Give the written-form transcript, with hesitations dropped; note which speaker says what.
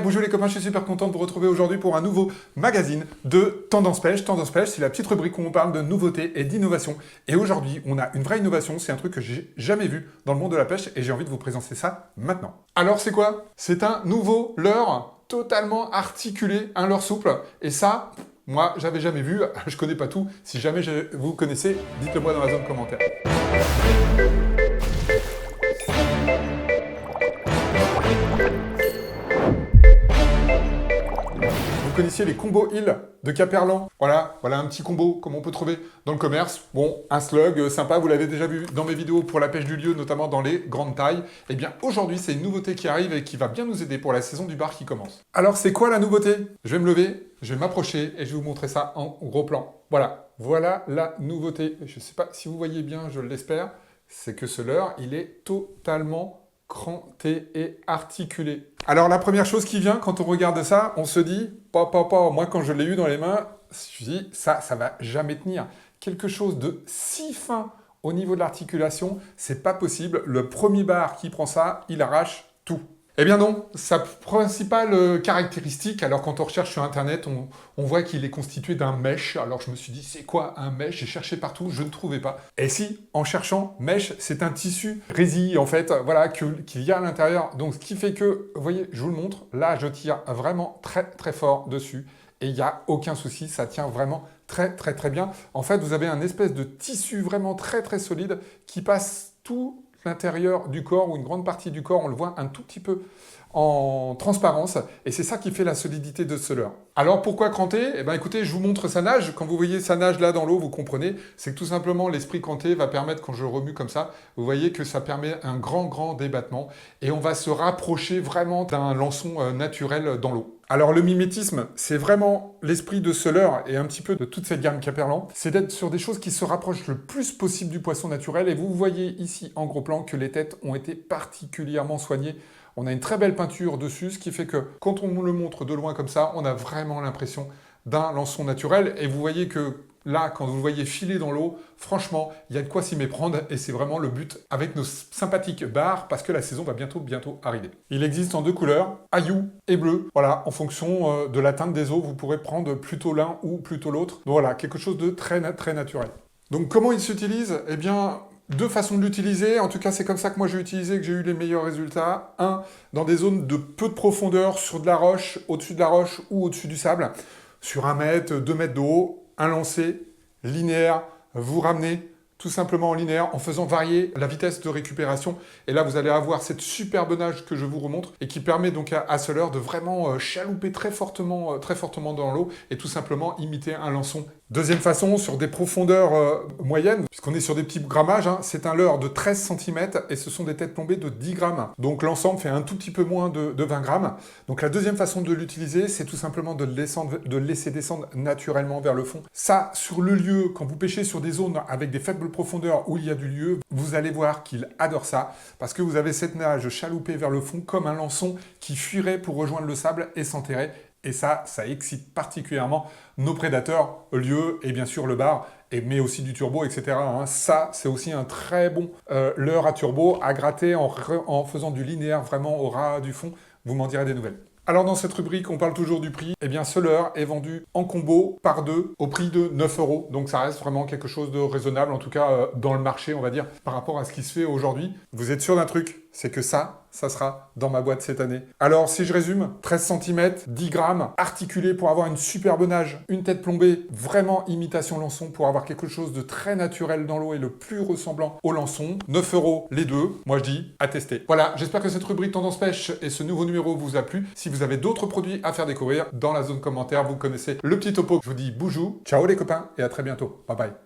Speaker 1: Bonjour les copains, je suis super content de vous retrouver aujourd'hui pour un nouveau magazine de Tendance Pêche. Tendance Pêche, c'est la petite rubrique où on parle de nouveautés et d'innovation. Et aujourd'hui, on a une vraie innovation, c'est un truc que j'ai jamais vu dans le monde de la pêche et j'ai envie de vous présenter ça maintenant. Alors c'est quoi? C'est un nouveau leurre totalement articulé, un leurre souple. Et ça, moi, j'avais jamais vu, je connais pas tout. Si jamais vous connaissez, dites-le moi dans la zone commentaire. Vous connaissiez les combos Hill de Caperlan. Voilà un petit combo comme on peut trouver dans le commerce. Bon, un slug sympa, vous l'avez déjà vu dans mes vidéos pour la pêche du lieu, notamment dans les grandes tailles. Eh bien, aujourd'hui, c'est une nouveauté qui arrive et qui va bien nous aider pour la saison du bar qui commence. Alors, c'est quoi la nouveauté? Je vais me lever, je vais m'approcher et je vais vous montrer ça en gros plan. Voilà la nouveauté. Je ne sais pas si vous voyez bien, je l'espère. C'est que ce leurre, il est totalement cranté et articulé. Alors la première chose qui vient quand on regarde ça, on se dit, moi quand je l'ai eu dans les mains, je me dis, ça va jamais tenir. Quelque chose de si fin au niveau de l'articulation, c'est pas possible. Le premier bar qui prend ça, il arrache tout. Eh bien non, sa principale caractéristique, alors quand on recherche sur internet, on voit qu'il est constitué d'un mesh. Alors je me suis dit, c'est quoi un mesh? J'ai cherché partout, je ne trouvais pas. Et si, en cherchant, mesh, c'est un tissu résille en fait, voilà, qu'il y a à l'intérieur. Donc ce qui fait que, vous voyez, je vous le montre, là je tire vraiment très fort dessus. Et il n'y a aucun souci, ça tient vraiment très bien. En fait, vous avez un espèce de tissu vraiment très solide qui passe tout l'intérieur du corps ou une grande partie du corps, on le voit un tout petit peu en transparence et c'est ça qui fait la solidité de ce leurre. Alors pourquoi cranter? Eh bien écoutez, je vous montre sa nage. Quand vous voyez sa nage là dans l'eau, vous comprenez, c'est que tout simplement l'esprit cranté va permettre, quand je remue comme ça, vous voyez que ça permet un grand débattement et on va se rapprocher vraiment d'un lançon naturel dans l'eau. Alors le mimétisme, c'est vraiment l'esprit de ce leurre et un petit peu de toute cette gamme Caperlan, c'est d'être sur des choses qui se rapprochent le plus possible du poisson naturel et vous voyez ici en gros plan que les têtes ont été particulièrement soignées. On a une très belle peinture dessus, ce qui fait que quand on le montre de loin comme ça, on a vraiment l'impression d'un lançon naturel et vous voyez que là, quand vous le voyez filer dans l'eau, franchement, il y a de quoi s'y méprendre et c'est vraiment le but avec nos sympathiques bars parce que la saison va bientôt arriver. Il existe en deux couleurs, aillou et bleu. Voilà, en fonction de la teinte des eaux, vous pourrez prendre plutôt l'un ou plutôt l'autre. Donc voilà, quelque chose de très naturel. Donc comment il s'utilise? Eh bien, deux façons de l'utiliser. En tout cas, c'est comme ça que moi j'ai utilisé, que j'ai eu les meilleurs résultats. Un, dans des zones de peu de profondeur, sur de la roche, au-dessus de la roche ou au-dessus du sable, sur 1 mètre, 2 mètres de haut. Un lancer linéaire, vous ramenez tout simplement en linéaire en faisant varier la vitesse de récupération. Et là, vous allez avoir cette superbe nage que je vous remontre et qui permet donc à ce leurre de vraiment chalouper très fortement dans l'eau et tout simplement imiter un lançon. Deuxième façon, sur des profondeurs moyennes, puisqu'on est sur des petits grammages, c'est un leurre de 13 cm et ce sont des têtes plombées de 10 grammes. Donc l'ensemble fait un tout petit peu moins de 20 grammes. Donc la deuxième façon de l'utiliser, c'est tout simplement de le laisser descendre naturellement vers le fond. Ça, sur le lieu, quand vous pêchez sur des zones avec des faibles profondeurs où il y a du lieu, vous allez voir qu'il adore ça, parce que vous avez cette nage chaloupée vers le fond comme un lançon qui fuirait pour rejoindre le sable et s'enterrer. Et ça excite particulièrement nos prédateurs, lieu et bien sûr le bar, mais aussi du turbo, etc. Ça, c'est aussi un très bon leurre à turbo à gratter en faisant du linéaire vraiment au ras du fond. Vous m'en direz des nouvelles. Alors dans cette rubrique, on parle toujours du prix. Eh bien ce leurre est vendu en combo par 2 au prix de 9 €. Donc ça reste vraiment quelque chose de raisonnable, en tout cas dans le marché, on va dire, par rapport à ce qui se fait aujourd'hui. Vous êtes sûr d'un truc? C'est que ça sera dans ma boîte cette année. Alors, si je résume, 13 cm, 10 grammes, articulé pour avoir une superbe nage, une tête plombée, vraiment imitation lançon pour avoir quelque chose de très naturel dans l'eau et le plus ressemblant au lançon. 9 € les deux. Moi, je dis à tester. Voilà, j'espère que cette rubrique Tendance Pêche et ce nouveau numéro vous a plu. Si vous avez d'autres produits à faire découvrir, dans la zone commentaire, vous connaissez le petit topo. Je vous dis boujou, ciao les copains et à très bientôt. Bye bye.